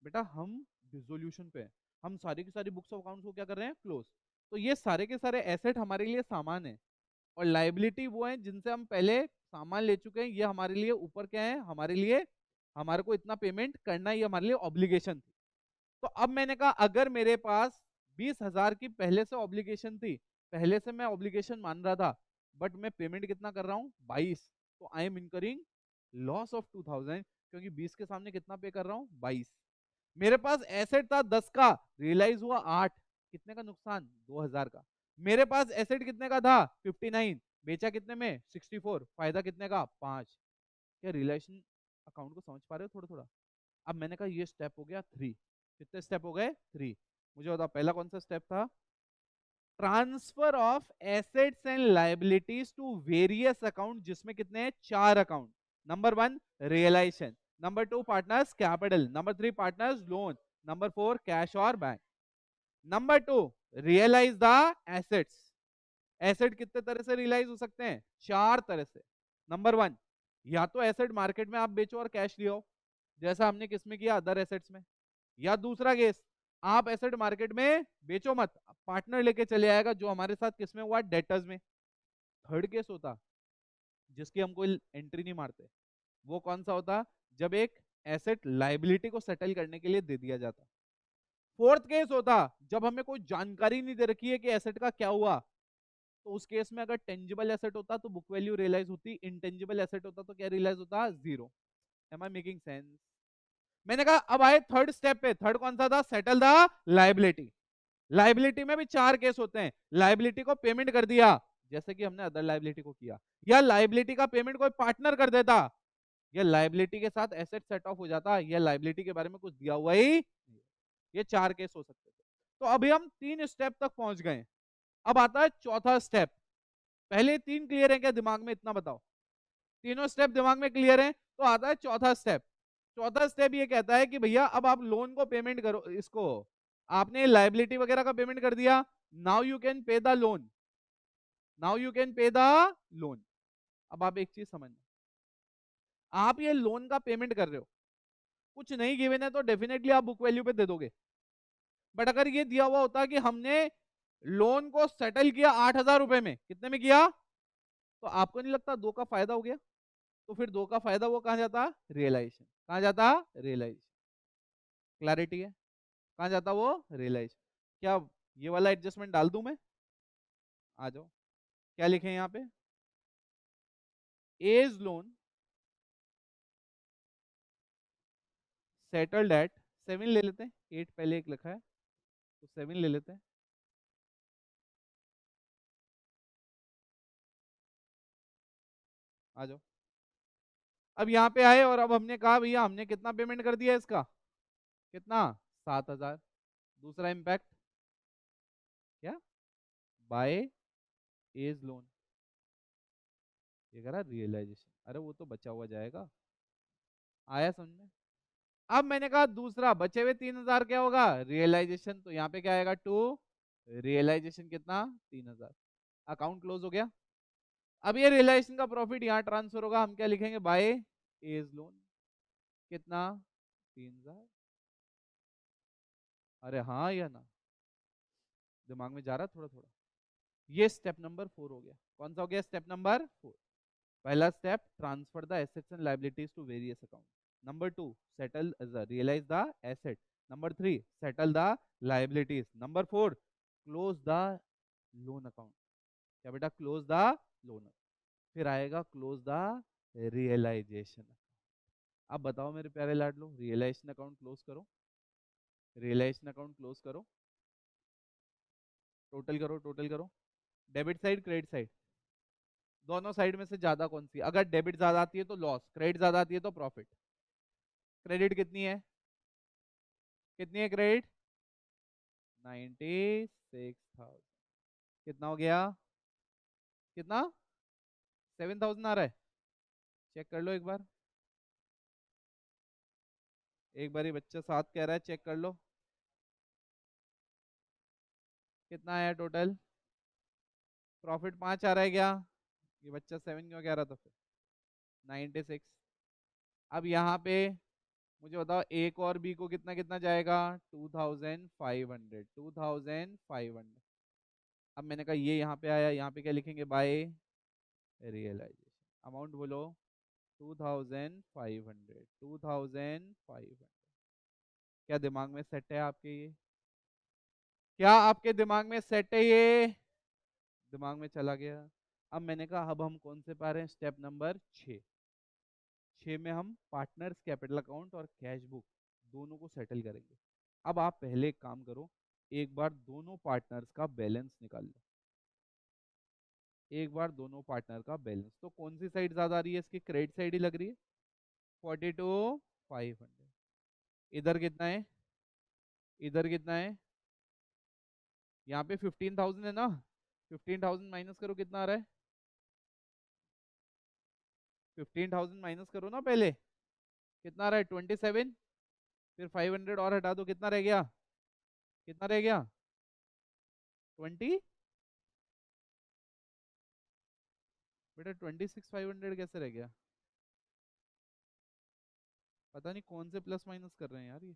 बेटा हम डिसोल्यूशन पे हैं। हम सारी की सारी बुक्स ऑफ अकाउंट्स को क्या कर रहे हैं? क्लोज। तो ये सारे के सारे एसेट हमारे लिए सामान है, और लाइबिलिटी वो है जिनसे हम पहले सामान ले चुके हैं। ये हमारे लिए ऊपर क्या है? हमारे लिए, हमारे को इतना पेमेंट करना, ये हमारे लिए ऑब्लिगेशन थी। तो अब मैंने कहा अगर मेरे पास 20,000 की पहले से ऑब्लिगेशन थी, पहले से मैं ऑब्लिगेशन मान रहा था, बट मैं पेमेंट कितना कर रहा हूँ? 22। तो I am incurring loss of 2,000, क्योंकि 20 के सामने कितना पे कर रहा हूँ? 22। मेरे पास एसेट था 10 का, रियलाइज हुआ 8, कितने का नुकसान? 2000 का। मेरे पास एसेट कितने का था? 59, बेचा कितने में? 64, फायदा कितने का? 5। क्या रिलेशन अकाउंट को समझ पा रहे हो थोड़ा थोड़ा? अब मैंने कहा ये स्टेप हो गया 3। कितने स्टेप हो गए? 3। मुझे बताओ पहला कौन सा स्टेप था? Transfer of assets and liabilities to various account, जिसमें कितने हैं? 4 account. Number 1 realisation, number 2 partners capital, number 3 partners loan, number 4 cash और bank. Number 2 realise the assets. Asset कितने तरह से रियलाइज हो सकते हैं? 4 तरह से। नंबर 1, या तो एसेट मार्केट में आप बेचो और कैश लियो, जैसा हमने किसमें किया? अदर एसेट्स में। या दूसरा केस, आप एसेट मार्केट में बेचो मत, पार्टनर लेके चले आएगा, जो हमारे साथ किसमें हुआ? डेटर्स में। थर्ड केस होता, जिसकी हम कोई एंट्री नहीं मारते, वो कौन सा होता? जब एक एसेट लाइबिलिटी को सेटल करने के लिए दे दिया जाता। फोर्थ केस होता, जब हमें कोई जानकारी नहीं दे रखी है कि एसेट का क्या हुआ, तो उस केस में अगर टेंजिबल एसेट होता तो बुक वैल्यू रियलाइज होती, इनटेंजिबल एसेट होता तो क्या रियलाइज होता? 0। Am I making sense? मैंने कहा अब आए थर्ड स्टेप पे। थर्ड कौन सा था? Settle the liability. लाइबिलिटी में भी 4 केस होते हैं। लाइबिलिटी को पेमेंट कर दिया, जैसे कि हमने अदर लाइबिलिटी को किया, या लाइबिलिटी का पेमेंट कोई पार्टनर कर देता, या लाइबिलिटी के साथ एसेट सेट ऑफ हो जाता, या लाइबिलिटी के बारे में कुछ दिया हुआ ही नहीं। ये 4 केस हो सकते थे। तो अभी हम 3 स्टेप तक पहुंच गए। अब आता है चौथा स्टेप। पहले 3 क्लियर है क्या दिमाग में? इतना बताओ। तीनों स्टेप दिमाग में क्लियर है? तो आता है चौथा स्टेप। चौथा स्टेप ये कहता है कि भैया अब आप लोन को पेमेंट करो, इसको आपने लाइबिलिटी वगैरह का पेमेंट कर दिया, now you can pay the loan, now you can pay the loan. अब आप एक चीज समझना, आप ये लोन का पेमेंट कर रहे हो, कुछ नहीं गिवन है तो डेफिनेटली आप बुक वैल्यू पे दे दोगे। बट अगर ये दिया हुआ होता कि हमने लोन को सेटल किया 8,000 रुपए में, कितने में किया? तो आपको नहीं लगता 2 का फायदा हो गया? तो फिर 2 का फायदा वो कहाँ जाता? रियलाइजेशन। कहाँ जाता? रियलाइजेशन। क्लैरिटी है? कहाँ जाता वो? रियलाइजेशन। क्या ये वाला एडजस्टमेंट डाल दूं मैं? आ जाओ। क्या लिखे हैं यहाँ पे? एज लोन सेटल्ड एट 7 ले लेते हैं, 8 पहले एक लिखा है तो 7 ले लेते हैं। आ जाओ। अब यहाँ पे आए और अब हमने कहा भैया हमने कितना पेमेंट कर दिया इसका? कितना? 7,000। दूसरा इम्पैक्ट क्या? बाय एज लोन, ये करा रियलाइजेशन। अरे वो तो बचा हुआ जाएगा। आया समझ में? अब मैंने कहा दूसरा बचे हुए 3,000 क्या होगा? रियलाइजेशन। तो यहाँ पे क्या आएगा? 2 रियलाइजेशन कितना? 3,000। अकाउंट क्लोज हो गया। अब ये रियलाइजेशन का प्रॉफिट यहाँ ट्रांसफर होगा, हम क्या लिखेंगे? By A's loan. कितना? 3,000। अरे हाँ या ना? दिमाग में जा रहा थोड़ा थोड़ा? ये स्टेप नंबर 4 हो गया। कौन सा हो गया? Step number 4। पहला step, transfer the assets and liabilities to various account. Number 2, settle realise the asset. Number 3, settle the liabilities. Number 4, close the loan account. क्या बेटा? Close the loan. फिर आएगा क्लोज द रियलाइजेशन। अब बताओ मेरे प्यारे लाडलो, रियलाइजेशन अकाउंट क्लोज करो, रियलाइजेशन अकाउंट क्लोज करो, टोटल करो, टोटल करो। डेबिट साइड, क्रेडिट साइड, दोनों साइड में से ज्यादा कौन सी? अगर डेबिट ज्यादा आती है तो लॉस, क्रेडिट ज्यादा आती है तो प्रॉफिट। क्रेडिट कितनी है? कितनी है क्रेडिट? 96,000। कितना हो गया? कितना? 7,000 आ रहा है? चेक कर लो एक बार। एक बार ही बच्चा 7 कह रहा है, चेक कर लो कितना आया टोटल। प्रॉफिट 5 आ रहा है क्या? ये बच्चा 7 क्यों कह रहा था फिर? 96। अब यहाँ पे मुझे बताओ एक और बी को कितना कितना जाएगा? 2,500, 2,500। अब मैंने कहा ये यहाँ पे आया, यहाँ पे क्या लिखेंगे? Bye realisation. अमाउंट बोलो। 2,500, 2,500। क्या दिमाग में सेट है आपके ये? क्या आपके दिमाग में सेट है ये? दिमाग में चला गया। अब मैंने कहा अब हम कौन से पा रहे हैं? Step number 6। 6 में हम पार्टनर्स कैपिटल अकाउंट और कैश बुक दोनों को सेटल करेंगे। अब आप पहले एक काम करो, एक बार दोनों पार्टनर्स का बैलेंस निकाल लो। एक बार दोनों पार्टनर का बैलेंस, तो कौन सी साइड ज्यादा आ रही है, इसकी क्रेडिट साइड ही लग रही है। 42,500। इधर कितना है, इधर कितना है, यहाँ पे 15,000 है ना, 15,000 माइनस करो कितना आ रहा है, 15,000 माइनस करो ना पहले, कितना आ रहा है 27। फिर 500 और हटा दो, कितना रह गया, कितना रह गया 20। बेटा 26,500 कैसे रह गया, पता नहीं कौन से प्लस माइनस कर रहे हैं यार ये।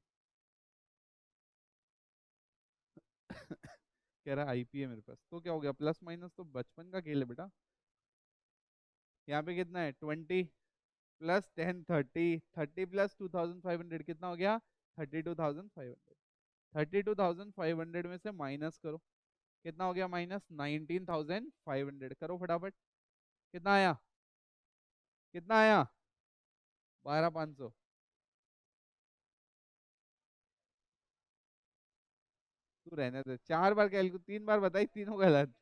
कह रहा आईपी है मेरे पास, तो क्या हो गया, प्लस माइनस तो बचपन का खेल है बेटा। यहाँ पे कितना है 20 प्लस 10 30, 30 प्लस 2,500 कितना हो गया 32,500। 32,500 में से माइनस करो, कितना हो गया माइनस 19,500। करो फटाफट, कितना आया, कितना आया 12,500। तू रहने दे, 4 बार कैलकुलेट, 3 बार बताई, तीनों गलत।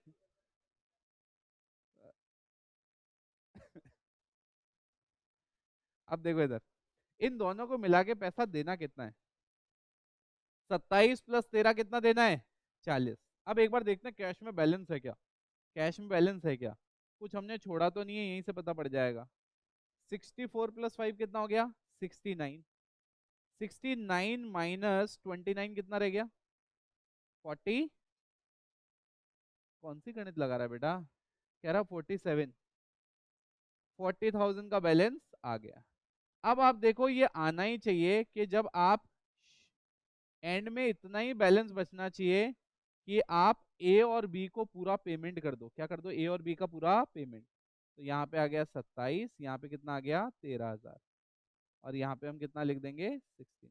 अब देखो इधर, इन दोनों को मिला के पैसा देना कितना है, 27 प्लस 13 कितना देना है 40। अब एक बार देखते हैं कैश में बैलेंस है क्या, कैश में बैलेंस है क्या, कुछ हमने छोड़ा तो नहीं है, यहीं से पता पड़ जाएगा। 64 प्लस 5 कितना हो गया 69। 69 माइनस 29 कितना रह गया 40। कौन सी गणित लगा रहा है बेटा, कह रहा 47। 40,000 का बैलेंस आ गया। अब आप देखो ये आना ही चाहिए कि जब आप एंड में इतना ही बैलेंस बचना चाहिए कि आप ए और बी को पूरा पेमेंट कर दो, क्या कर दो, ए और बी का पूरा पेमेंट। तो यहाँ पे आ गया 27, यहाँ पे कितना आ गया 13,000, और यहाँ पे हम कितना लिख देंगे 16।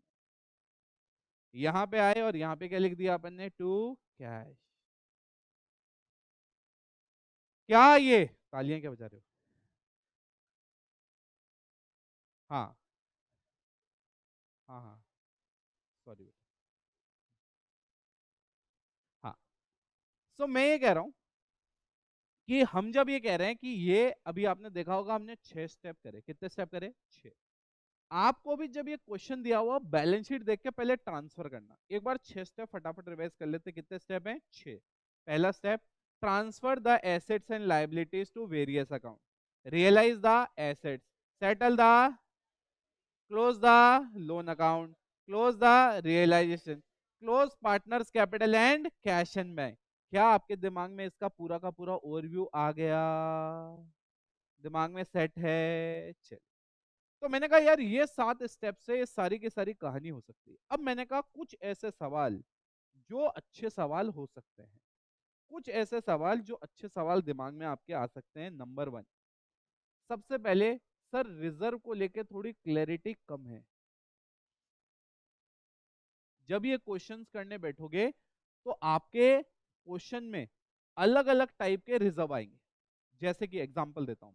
यहाँ पे आए और यहाँ पे क्या लिख दिया अपन ने, टू कैश। क्या ये तालियां क्या बजा रहे हो, हाँ हाँ हाँ, सॉरी। हाँ, सो मैं ये कह रहा हूं कि हम जब ये कह रहे हैं कि ये अभी आपने देखा होगा हमने 6 स्टेप करे, कितने स्टेप करे 6। आपको भी जब ये क्वेश्चन दिया हुआ बैलेंस शीट देख के पहले ट्रांसफर करना, एक बार 6 स्टेप फटाफट रिवाइज कर लेते, कितने स्टेप हैं 6। पहला step, transfer the assets and liabilities to various account, realise the assets, settle the, close the loan account, close the realisation, close partners capital and cash and bank. क्या आपके दिमाग में इसका पूरा का पूरा ओवरव्यू आ गया, दिमाग में सेट है, चल। तो मैंने कहा यार ये 7 स्टेप से ये सारी की सारी कहानी हो सकती है। अब मैंने कहा कुछ ऐसे सवाल जो अच्छे सवाल हो सकते हैं, कुछ ऐसे सवाल जो अच्छे सवाल दिमाग में आपके आ सकते हैं। नंबर 1, सबसे पहले, सर रिजर्व को लेके थोड़ी क्लैरिटी कम है। जब ये क्वेश्चंस करने बैठोगे तो आपके क्वेश्चन में अलग अलग टाइप के रिजर्व आएंगे। जैसे कि एग्जांपल देता हूं,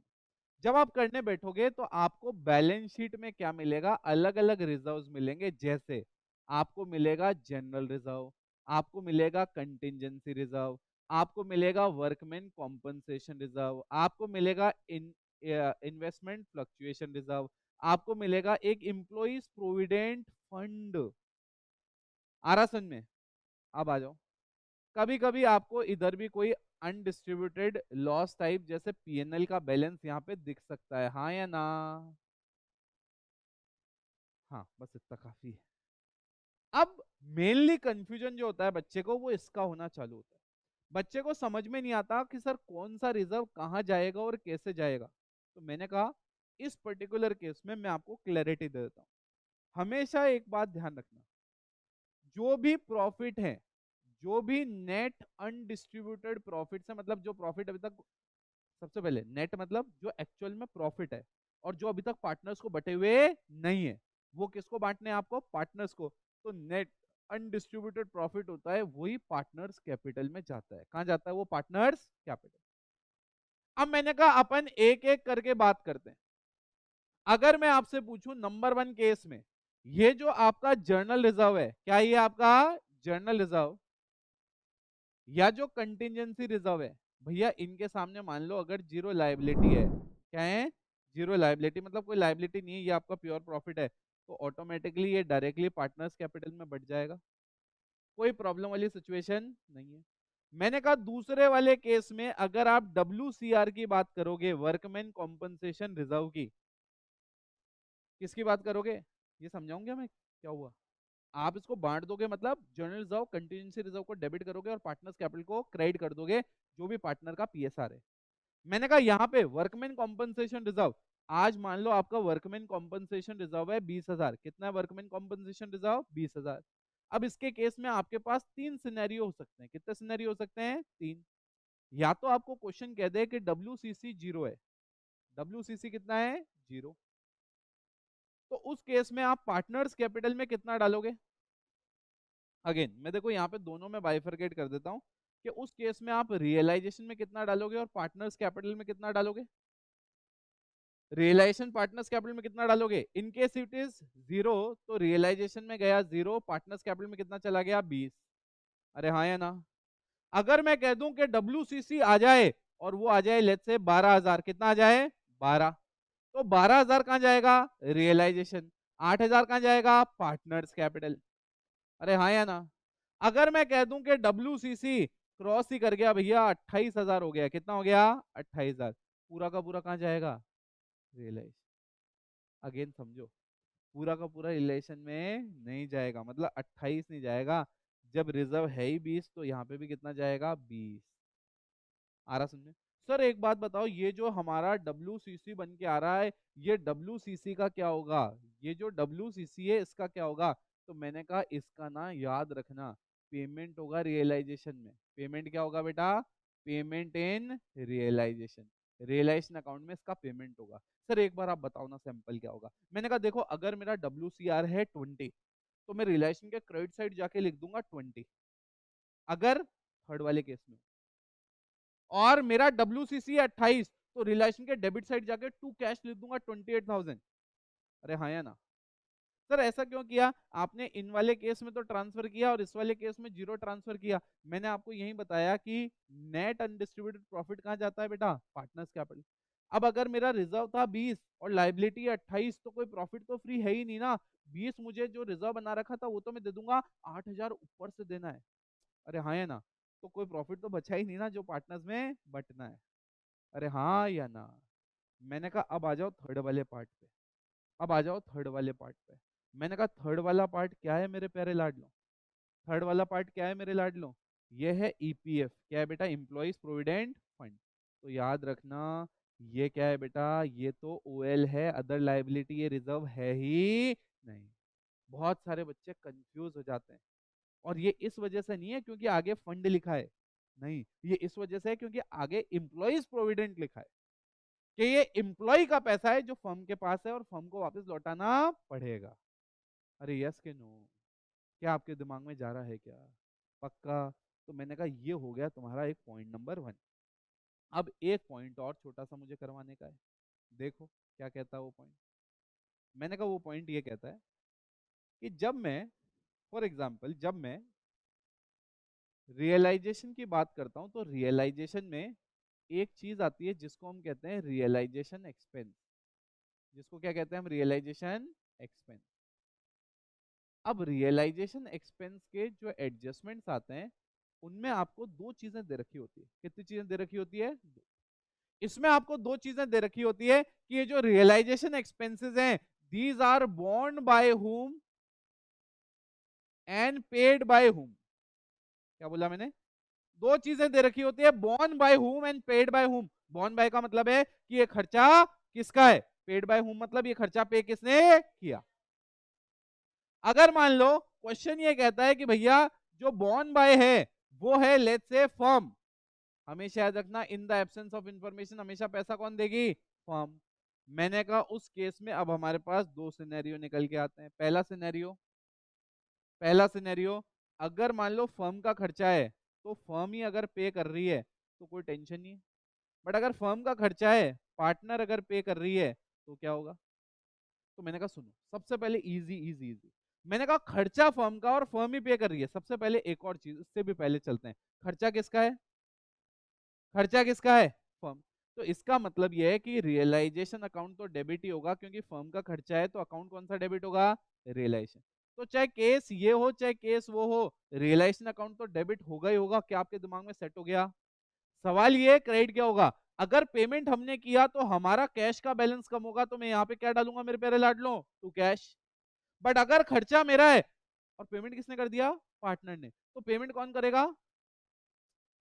जब आप करने बैठोगे तो आपको बैलेंस शीट में क्या मिलेगा, अलग अलग रिजर्व्स मिलेंगे। जैसे आपको मिलेगा जनरल रिजर्व, आपको मिलेगा कंटिंजेंसी रिजर्व, आपको मिलेगा वर्कमैन कॉम्पनसेशन रिजर्व, आपको मिलेगा इन्वेस्टमेंट फ्लक्चुएशन रिजर्व, आपको मिलेगा एक एम्प्लॉइज प्रोविडेंट फंड। आ रहा समझ में, अब आ जाओ। कभी कभी आपको इधर भी कोई अनडिस्ट्रीब्यूटेड लॉस टाइप जैसे पीएनएल का बैलेंस यहाँ पे दिख सकता है, हाँ या ना, हाँ बस इतना काफी है। अब मेनली कंफ्यूजन जो होता है बच्चे को वो इसका होना चालू होता है, बच्चे को समझ में नहीं आता कि सर कौन सा रिजर्व कहाँ जाएगा और कैसे जाएगा। तो मैंने कहा इस पर्टिकुलर केस में मैं आपको क्लैरिटी दे देता हूँ। हमेशा एक बात ध्यान रखना, जो भी प्रॉफिट है, जो भी नेट अनडिस्ट्रीब्यूटेड प्रॉफिट से, मतलब जो प्रॉफिट अभी तक, सबसे पहले नेट मतलब जो एक्चुअल में प्रॉफिट है और जो अभी तक पार्टनर्स को बटे हुए नहीं है, वो किसको बांटने हैं आपको, पार्टनर्स को। तो नेट अनडिस्ट्रीब्यूटेड प्रॉफिट होता है वही पार्टनर्स कैपिटल में जाता है, कहां जाता है वो पार्टनर्स कैपिटल। अब मैंने कहा अपन एक एक करके बात करते हैं। अगर मैं आपसे पूछूं नंबर 1 केस में ये जो आपका जर्नल रिजर्व है, क्या ये आपका जर्नल रिजर्व या जो कंटिजेंसी रिजर्व है, भैया इनके सामने मान लो अगर जीरो लायबिलिटी है, क्या है, जीरो लायबिलिटी मतलब कोई लायबिलिटी नहीं है, ये आपका प्योर प्रॉफिट है, तो ऑटोमेटिकली ये डायरेक्टली पार्टनर्स कैपिटल में बढ़ जाएगा, कोई प्रॉब्लम वाली सिचुएशन नहीं है। मैंने कहा दूसरे वाले केस में अगर आप WCR की बात करोगे, वर्कमैन कॉम्पनसेशन रिजर्व की, किसकी बात करोगे, ये समझाऊंगा मैं क्या हुआ। आप इसको बांट दोगे, मतलब जनरल रिजर्व कंटीजेंसी रिजर्व को डेबिट करोगे और पार्टनर्स कैपिटल को क्रेडिट कर दोगे, जो भी पार्टनर का PSR है। मैंने कहा यहाँ पे वर्कमैन कॉम्पनसेशन रिजर्व, आज मान लो आपका वर्कमैन कॉम्पनसेशन रिजर्व है 20,000, कितना है वर्कमैन कॉम्पनसेशन रिजर्व, 20,000। अब इसके केस में आपके पास तीन सिनेरियो हो सकते हैं, कितने सिनेरियो हो सकते हैं, तीन। या तो आपको क्वेश्चन कह दे कि WCC जीरो है, WCC कितना है, जीरो, तो उस केस में आप पार्टनर्स कैपिटल में कितना डालोगे। अगेन मैं देखो यहाँ पे दोनों में बाइफरकेट कर देता हूँ कि उस केस में आप रियलाइजेशन में कितना डालोगे और पार्टनर्स कैपिटल में कितना डालोगे। रियलाइजेशन पार्टनर्स कैपिटल में कितना डालोगे, in case it is zero, तो रियलाइजेशन में गया जीरो, पार्टनर्स कैपिटल में कितना चला गया, 20। अरे हाँ या ना। अगर मैं कह दूं कि WCC आ जाए और वो आ जाए लेट्स से 12,000, कितना आ जाए, 12, तो 12,000 कहां जाएगा, रियलाइजेशन, 8,000 कहां जाएगा, पार्टनर्स कैपिटल। अरे हाँ या ना। अगर मैं कह दूं कि WCC क्रॉस ही कर गया भैया, 28,000 हो गया, कितना हो गया, 28,000, पूरा का पूरा कहां जाएगा, रियलाइज। अगेन समझो, पूरा का पूरा रिलेशन में नहीं जाएगा, मतलब 28 नहीं जाएगा, जब रिजर्व है ही 20 तो यहाँ पे भी कितना जाएगा, 20। आ रहा समझे। सर एक बात बताओ, ये जो हमारा WCC बन के आ रहा है, ये WCC का क्या होगा, ये जो WCC है इसका क्या होगा। तो मैंने कहा इसका ना याद रखना, पेमेंट होगा रियलाइजेशन में। पेमेंट क्या होगा बेटा, payment in realisation, realisation account में इसका पेमेंट होगा। सर एक बार आप बताओ ना सैंपल क्या होगा। मैंने कहा देखो अगर मेरा WCR है 20, तो मैं रियलाइजेशन के क्रेडिट साइड जाके लिख दूंगा 20, अगर थर्ड वाले केस में। और मेरा WCC है 28, तो रिलायंस के डेबिट साइड जाके टू कैश लिख दूंगा 28,000। अरे हाँ या ना। सर ऐसा क्यों किया आपने, इन वाले केस में तो ट्रांसफर किया और इस वाले केस में जीरो ट्रांसफर किया। मैंने आपको यही बताया कि नेट अनडिस्ट्रीब्यूटेड प्रॉफिट कहां जाता है बेटा, पार्टनर्स कैपिटल। अब अगर मेरा रिजर्व था 20 और लाइबिलिटी 28, तो कोई प्रॉफिट तो फ्री है ही नहीं ना। 20 मुझे जो रिजर्व बना रखा था वो तो मैं दे दूंगा, 8,000 ऊपर से देना है। अरे हाँ या ना। तो कोई प्रॉफिट तो बचा ही नहीं ना जो पार्टनर्स में बटना है। अरे हाँ या ना। मैंने कहा अब आ जाओ थर्ड वाले पार्ट पे, अब आ जाओ थर्ड वाले पार्ट पे। मैंने कहा थर्ड वाला पार्ट क्या है मेरे प्यारे लाडलो, थर्ड वाला पार्ट क्या है मेरे लाडलो, ये है EPF, क्या है बेटा, एम्प्लॉइज प्रोविडेंट फंड। तो याद रखना ये क्या है बेटा, ये तो OL है, अदर लाइबिलिटी, ये रिजर्व है ही नहीं। बहुत सारे बच्चे कंफ्यूज हो जाते हैं, और ये इस वजह से नहीं है क्योंकि आगे फंड लिखा है, नहीं, ये इस वजह से है क्योंकि आगे एम्प्लॉइज प्रोविडेंट लिखा है, कि ये एम्प्लॉय का पैसा है जो फर्म के पास है और फर्म को वापस लौटाना पड़ेगा। अरे यस के नो, क्या आपके दिमाग में जा रहा है क्या, पक्का। तो मैंने कहा ये हो गया तुम्हारा एक पॉइंट नंबर 1। अब एक पॉइंट और छोटा सा मुझे करवाने का है, देखो क्या कहता है वो पॉइंट। मैंने कहा वो पॉइंट ये कहता है कि जब मैं, फॉर एग्जाम्पल जब मैं रियलाइजेशन की बात करता हूं, तो रियलाइजेशन में एक चीज आती है जिसको हम कहते हैं रियलाइजेशन एक्सपेंस, जिसको क्या कहते हैं हम, रियलाइजेशन एक्सपेंस। अब रियलाइजेशन एक्सपेंस के जो एडजस्टमेंट्स आते हैं, उनमें आपको दो चीजें दे रखी होती है। कितनी चीजें दे रखी होती है, इसमें आपको दो चीजें दे रखी होती है कि ये जो रियलाइजेशन एक्सपेंसेस हैं, these are borne by whom and paid by whom. क्या बोला मैंने, दो चीजें दे रखी होती है, borne by whom and paid by whom. Borne by का मतलब है कि ये खर्चा किसका है, पेड बाय हुम मतलब ये खर्चा पे किसने किया। अगर मान लो क्वेश्चन ये कहता है कि भैया जो बॉर्न बाय है वो है लेट्स से फर्म, हमेशा याद रखना in the absence of information हमेशा पैसा कौन देगी, फर्म। मैंने कहा उस केस में अब हमारे पास दो सिनेरियो निकल के आते हैं। पहला सिनेरियो, अगर मान लो फर्म का खर्चा है तो फर्म ही अगर पे कर रही है तो कोई टेंशन नहीं है। बट अगर फर्म का खर्चा है, पार्टनर अगर पे कर रही है, तो क्या होगा। तो मैंने कहा सुनो, सबसे पहले इजी इजी इजी, मैंने कहा खर्चा फर्म का और फर्म ही पे कर रही है। सबसे पहले एक और चीज, इससे भी पहले चलते हैं, खर्चा किसका है? खर्चा किसका है? फर्म। तो इसका मतलब यह है कि रियलाइजेशन अकाउंट तो डेबिट ही होगा, क्योंकि फर्म का खर्चा है, तो अकाउंट कौन सा डेबिट होगा? रियलाइजेशन। तो चाहे केस ये हो चाहे केस वो हो, रियलाइजेशन अकाउंट तो डेबिट होगा ही होगा। क्या आपके दिमाग में सेट हो गया? सवाल ये क्रेडिट क्या होगा? अगर पेमेंट हमने किया तो हमारा कैश का बैलेंस कम होगा, तो मैं यहाँ पे क्या डालूंगा मेरे प्यारे लाडलो? To cash. बट अगर खर्चा मेरा है और पेमेंट किसने कर दिया? पार्टनर ने, तो पेमेंट कौन करेगा?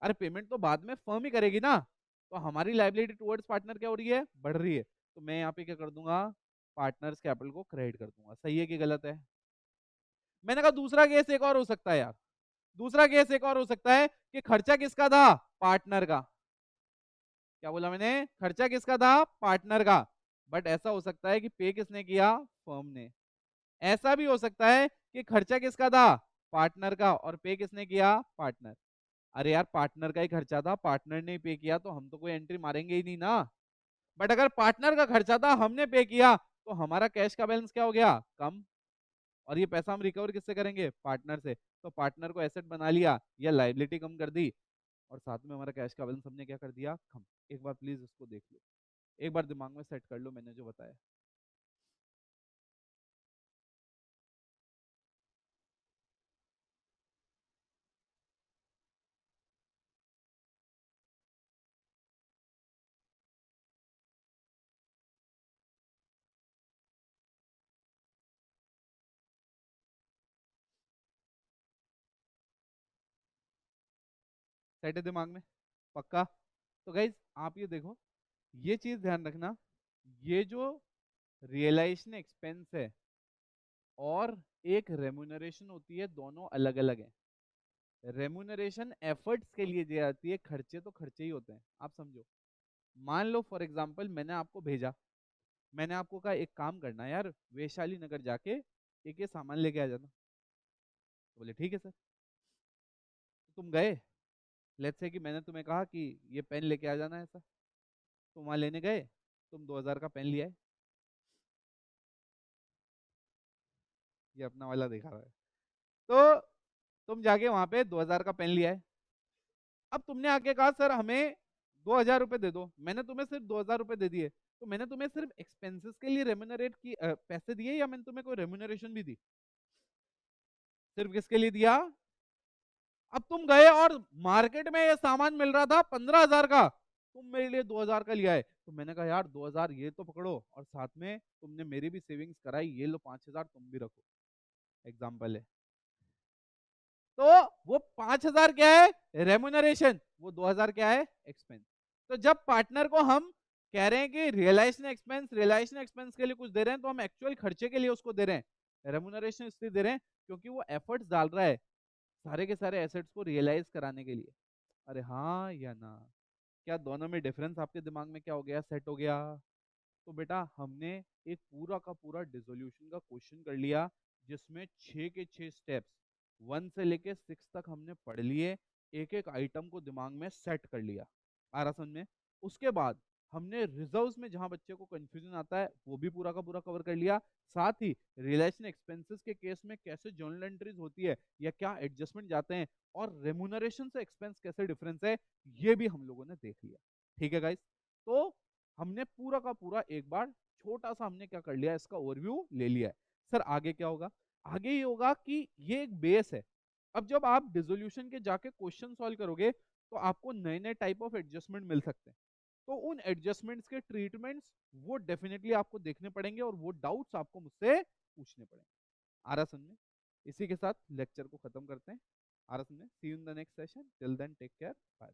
अरे पेमेंट तो बाद में फर्म ही करेगी ना। तो हमारी लाइबिलिटी टुवर्ड्स पार्टनर क्या हो रही है? बढ़ रही है। तो मैं यहाँ पे क्या कर दूंगा? पार्टनर्स कैपिटल को क्रेडिट कर दूंगा। सही है कि गलत है? मैंने कहा दूसरा केस एक और हो सकता है यार, दूसरा केस एक और हो सकता है कि खर्चा किसका था? पार्टनर का। क्या बोला मैंने? खर्चा किसका था? पार्टनर का। बट ऐसा हो सकता है कि पे किसने किया? फर्म ने। ऐसा भी हो सकता है कि खर्चा किसका था? पार्टनर का, और पे किसने किया? पार्टनर। अरे यार पार्टनर का ही खर्चा था, पार्टनर ने पे किया, तो हम तो कोई एंट्री मारेंगे ही नहीं ना। बट अगर पार्टनर का खर्चा था, हमने पे किया, तो हमारा कैश का बैलेंस क्या हो गया? कम। और ये पैसा हम रिकवर किससे करेंगे? पार्टनर से। तो पार्टनर को एसेट बना लिया या लाइबिलिटी कम कर दी, और साथ में हमारा कैश का बैलेंस हमने क्या कर दिया? कम। एक बार प्लीज इसको देख लो, एक बार दिमाग में सेट कर लो मैंने जो बताया। सेट है दिमाग में? पक्का? तो गाइज आप ये देखो, ये चीज ध्यान रखना, ये जो रियलाइजेशन एक्सपेंस है और एक रेम्यूनरेशन होती है, दोनों अलग अलग है। रेम्यूनरेशन एफर्ट्स के लिए दी जाती है, खर्चे तो खर्चे ही होते हैं। आप समझो, मान लो फॉर एग्जांपल मैंने आपको भेजा, मैंने आपको कहा एक काम करना है यार, वैशाली नगर जाके एक ये सामान लेके आ जाना। तो बोले ठीक है सर। तो तुम गए, लेट्स से कि मैंने तुम्हें कहा कि ये पेन लेके आ जाना है सर, तुम वहां लेने गए, तुम 2000 का पेन लिया है, ये अपना वाला दिखा रहा है। तो तुम जाके वहां पे 2000 का पेन लिया है। अब तुमने आके कहा सर हमें 2000 रुपए दे दो, मैंने तुम्हें सिर्फ 2000 रुपए दे दिए। तो मैंने तुम्हें सिर्फ एक्सपेंसेस के लिए रेम्यूनरेट की पैसे दिए, या मैंने तुम्हें कोई रेम्यूनरेशन भी दी? सिर्फ किसके लिए दिया? अब तुम गए और मार्केट में ये सामान मिल रहा था 15,000 का, तुम मेरे लिए 2000 का लिया है। तो मैंने कहा यार 2000 ये तो पकड़ो, और साथ में तुमने मेरी भी सेविंग्स कराई, ये लो 5000 तुम भी रखो। एग्जाम्पल है। तो वो 5000 क्या है? रेम्यूनरेशन। वो 2000 क्या है? एक्सपेंस। तो जब पार्टनर को हम कह रहे हैं कि रियलाइजेशन एक्सपेंस के लिए कुछ दे रहे हैं, तो हम एक्चुअल खर्चे के लिए उसको दे रहे हैं। रेम्यूनरेशन इसलिए दे रहे हैं क्योंकि वो एफर्ट्स डाल रहा है सारे के सारे एसेट्स को रियलाइज कराने के लिए। अरे हाँ या ना? क्या दोनों में डिफरेंस आपके दिमाग में क्या हो गया? सेट हो गया? तो बेटा हमने एक पूरा का पूरा डिसोल्यूशन का क्वेश्चन कर लिया, जिसमें 6 के 6 स्टेप्स 1 से लेके 6 तक हमने पढ़ लिए, एक एक आइटम को दिमाग में सेट कर लिया। आ रहा समझ में? उसके बाद हमने रिजर्व्स में जहां बच्चे को कंफ्यूजन आता है वो भी पूरा का पूरा कवर कर लिया। साथ ही रिलेशन एक्सपेंसेस के केस में कैसे जर्नल एंट्रीज होती है या क्या एडजस्टमेंट जाते हैं, और रेम्यूनरेशन से एक्सपेंस कैसे डिफरेंस है, ये भी हम लोगों ने देख लिया। ठीक है गाइस? तो हमने पूरा का पूरा एक बार छोटा सा हमने क्या कर लिया, इसका ओवरव्यू ले लिया है। सर आगे क्या होगा? आगे ये होगा कि ये एक बेस है। अब जब आप डिसोल्यूशन के जाके क्वेश्चन सॉल्व करोगे, तो आपको नए नए टाइप ऑफ एडजस्टमेंट मिल सकते हैं। तो उन एडजस्टमेंट्स के ट्रीटमेंट्स वो डेफिनेटली आपको देखने पड़ेंगे, और वो डाउट्स आपको मुझसे पूछने पड़ेंगे। आ रहा समझ में? इसी के साथ लेक्चर को खत्म करते हैं। आ रहा समझ में? See you in the next session, till then take care, bye.